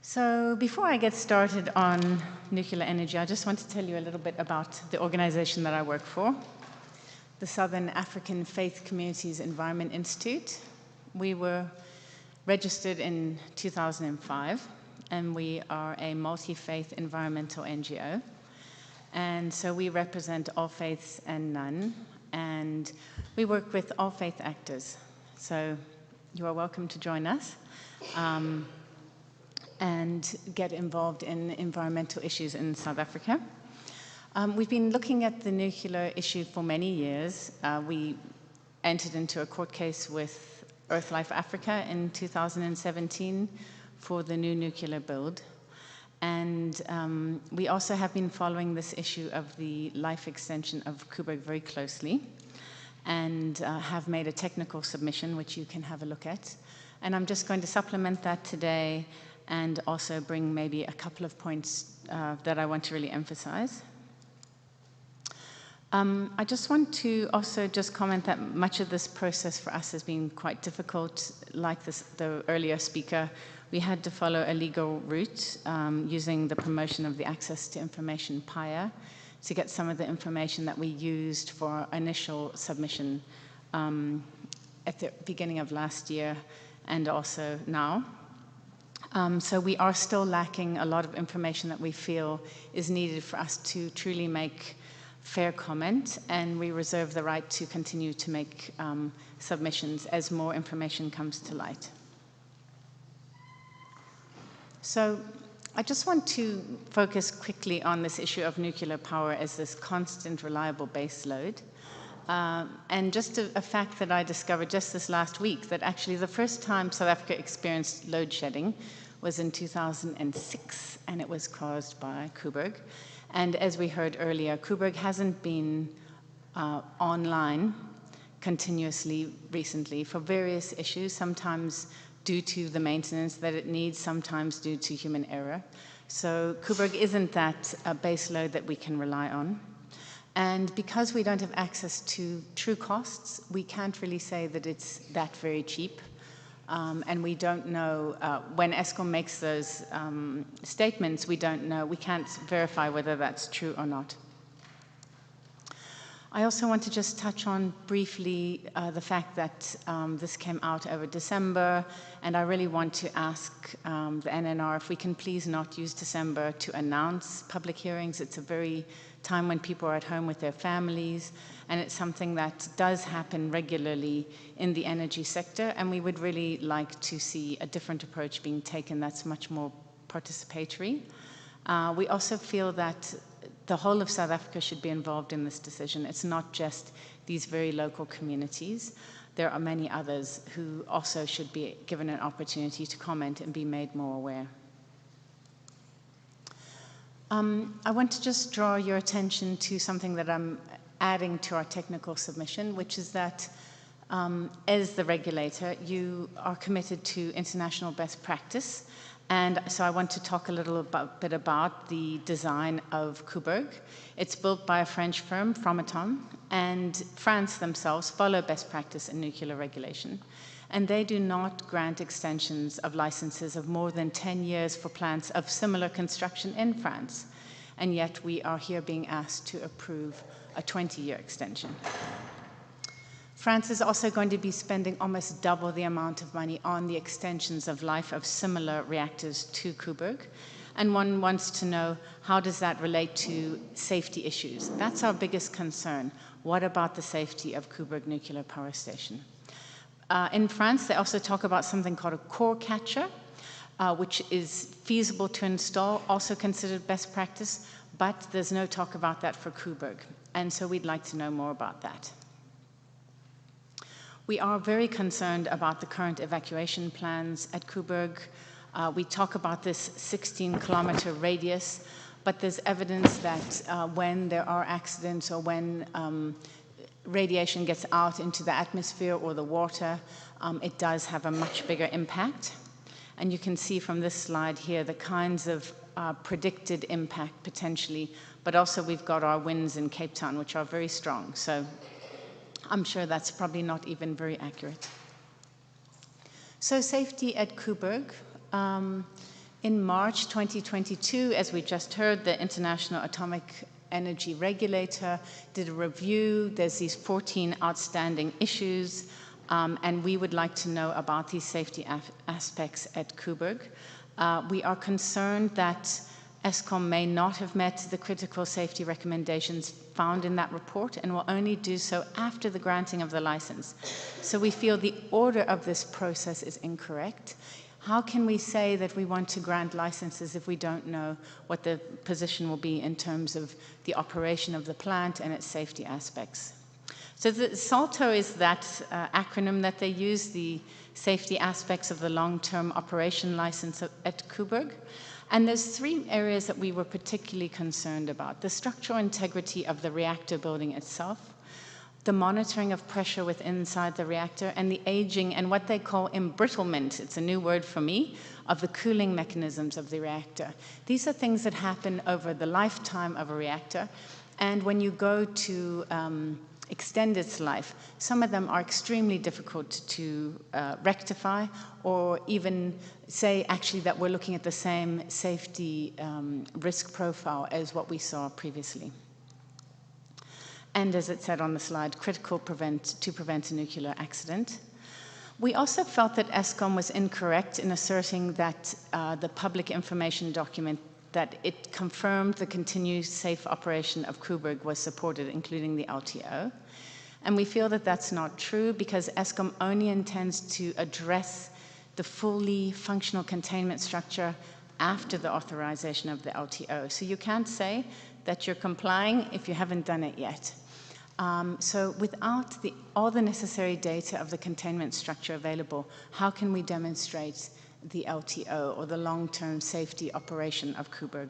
So before I get started on nuclear energy, I just want to tell you a little bit about the organization that I work for, the Southern African Faith Communities Environment Institute. We were registered in 2005, and we are a multi-faith environmental NGO. And so we represent all faiths and none, and we work with all faith actors. So you are welcome to join us and get involved in environmental issues in South Africa. We've been looking at the nuclear issue for many years. We entered into a court case with EarthLife Africa in 2017 for the new nuclear build. And we also have been following this issue of the life extension of Koeberg very closely and have made a technical submission, which you can have a look at. And I'm just going to supplement that today and also bring maybe a couple of points that I want to really emphasize. I just want to also just comment that much of this process for us has been quite difficult. Like the earlier speaker, we had to follow a legal route using the promotion of the Access to Information PIA to get some of the information that we used for our initial submission at the beginning of last year and also now. So we are still lacking a lot of information that we feel is needed for us to truly make fair comment, and we reserve the right to continue to make submissions as more information comes to light. So I just want to focus quickly on this issue of nuclear power as this constant, reliable base load. And just a fact that I discovered just this last week, that actually the first time South Africa experienced load shedding was in 2006, and it was caused by Koeberg. And as we heard earlier, Koeberg hasn't been online continuously recently for various issues, sometimes due to the maintenance that it needs, sometimes due to human error. So Koeberg isn't that base load that we can rely on. And because we don't have access to true costs, we can't really say that it's that very cheap. And we don't know, when Eskom makes those statements, we don't know, we can't verify whether that's true or not. I also want to just touch on briefly the fact that this came out over December, and I really want to ask the NNR if we can please not use December to announce public hearings. It's a very time when people are at home with their families, and it's something that does happen regularly in the energy sector, and we would really like to see a different approach being taken that's much more participatory. We also feel that the whole of South Africa should be involved in this decision. It's not just these very local communities. There are many others who also should be given an opportunity to comment and be made more aware. I want to just draw your attention to something that I'm adding to our technical submission, which is that as the regulator, you are committed to international best practice. And so I want to talk a little bit about the design of Koeberg. It's built by a French firm, Framatome, and France themselves follow best practice in nuclear regulation. And they do not grant extensions of licenses of more than 10 years for plants of similar construction in France. And yet we are here being asked to approve a 20-year extension. France is also going to be spending almost double the amount of money on the extensions of life of similar reactors to Koeberg. And one wants to know, how does that relate to safety issues? That's our biggest concern. What about the safety of Koeberg nuclear power station? In France, they also talk about something called a core catcher, which is feasible to install, also considered best practice, but there's no talk about that for Koeberg. And so we'd like to know more about that. We are very concerned about the current evacuation plans at Koeberg. We talk about this 16-kilometer radius, but there's evidence that when there are accidents or when radiation gets out into the atmosphere or the water, it does have a much bigger impact. And you can see from this slide here the kinds of predicted impact potentially, but also we've got our winds in Cape Town, which are very strong. So I'm sure that's probably not even very accurate. So safety at Koeberg. In March 2022, as we just heard, the International Atomic Energy Regulator did a review. There's these 14 outstanding issues, and we would like to know about these safety aspects at Koeberg. We are concerned that ESCOM may not have met the critical safety recommendations found in that report and will only do so after the granting of the license. So we feel the order of this process is incorrect. How can we say that we want to grant licenses if we don't know what the position will be in terms of the operation of the plant and its safety aspects? So the SALTO is that acronym that they use, the safety aspects of the long-term operation license at Koeberg. And there's three areas that we were particularly concerned about: the structural integrity of the reactor building itself, the monitoring of pressure inside the reactor, and the aging and what they call embrittlement, it's a new word for me, of the cooling mechanisms of the reactor. These are things that happen over the lifetime of a reactor, and when you go to extend its life, some of them are extremely difficult to rectify, or even say actually that we're looking at the same safety risk profile as what we saw previously. And as it said on the slide, critical to prevent a nuclear accident. We also felt that ESCOM was incorrect in asserting that the public information document that it confirmed the continued safe operation of Koeberg was supported, including the LTO. And we feel that that's not true because ESCOM only intends to address the fully functional containment structure after the authorization of the LTO. So you can't say that you're complying if you haven't done it yet. So without all the necessary data of the containment structure available, how can we demonstrate the LTO, or the long-term safety operation of Koeberg?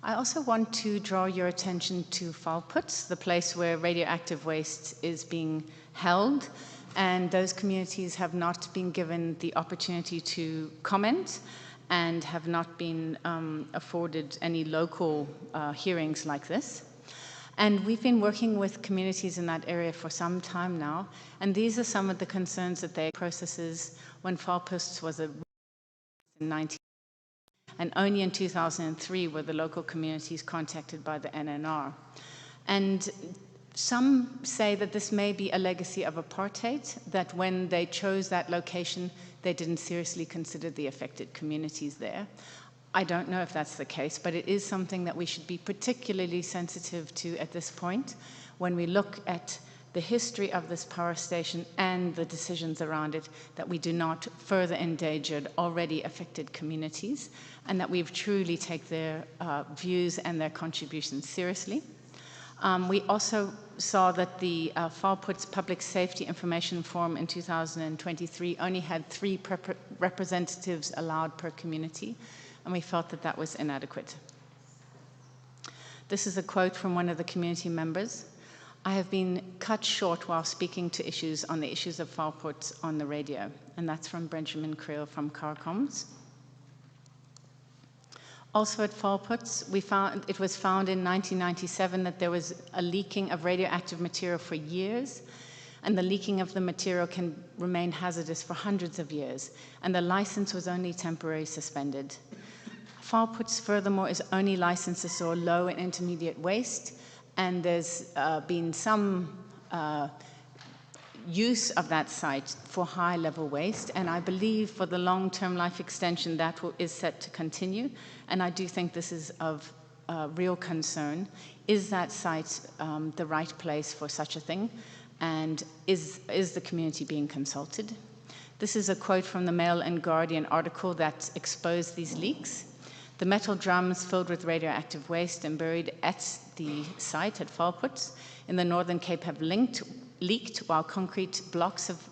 I also want to draw your attention to Valputs, the place where radioactive waste is being held, and those communities have not been given the opportunity to comment and have not been afforded any local hearings like this. And we've been working with communities in that area for some time now, and these are some of the concerns that they processes when Valputs was in 19, and only in 2003 were the local communities contacted by the NNR. And some say that this may be a legacy of apartheid, that when they chose that location, they didn't seriously consider the affected communities there. I don't know if that's the case, but it is something that we should be particularly sensitive to at this point when we look at the history of this power station and the decisions around it, that we do not further endanger already affected communities, and that we truly take their views and their contributions seriously. We also saw that the Valputs Public Safety Information Forum in 2023 only had 3 representatives allowed per community, and we felt that that was inadequate. This is a quote from one of the community members. "I have been cut short while speaking to issues on the issues of Valputs on the radio," and that's from Benjamin Creel from CARCOMS. Also at Valputs, it was found in 1997 that there was a leaking of radioactive material for years, and the leaking of the material can remain hazardous for hundreds of years, and the license was only temporarily suspended. Valputs, furthermore, is only licensed to store low and intermediate waste, and there's been some use of that site for high-level waste, and I believe for the long-term life extension that is set to continue, and I do think this is of real concern. Is that site the right place for such a thing, and is the community being consulted? This is a quote from the Mail and Guardian article that exposed these leaks. "The metal drums filled with radioactive waste and buried at the site at Valputs in the Northern Cape have leaked, while concrete blocks have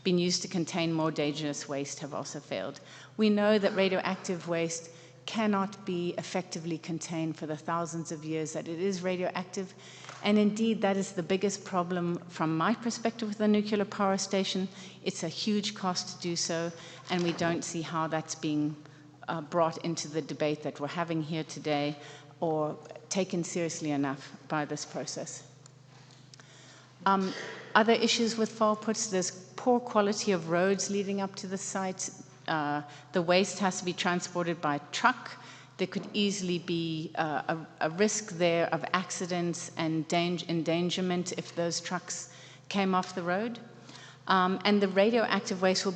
been used to contain more dangerous waste have also failed." We know that radioactive waste cannot be effectively contained for the thousands of years that it is radioactive, and indeed that is the biggest problem from my perspective with the nuclear power station. It's a huge cost to do so, and we don't see how that's being brought into the debate that we're having here today, or taken seriously enough by this process. Other issues with Valputs, there's poor quality of roads leading up to the site, the waste has to be transported by truck. There could easily be a risk there of accidents and endangerment if those trucks came off the road. And the radioactive waste will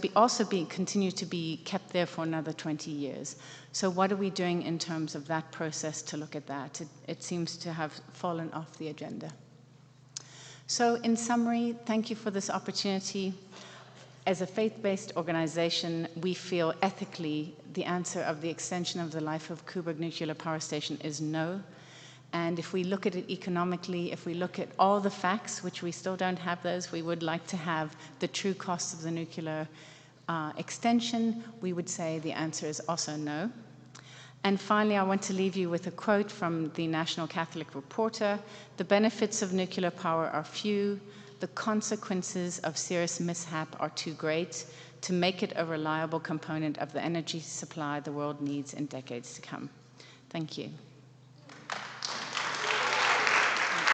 continue to be kept there for another 20 years. So what are we doing in terms of that process to look at that? It seems to have fallen off the agenda. So in summary, thank you for this opportunity. As a faith-based organization, we feel ethically the answer of the extension of the life of Koeberg Nuclear Power Station is no. And if we look at it economically, if we look at all the facts, which we still don't have those, we would like to have the true cost of the nuclear extension, we would say the answer is also no. And finally, I want to leave you with a quote from the National Catholic Reporter: "The benefits of nuclear power are few. The consequences of serious mishap are too great to make it a reliable component of the energy supply the world needs in decades to come." Thank you.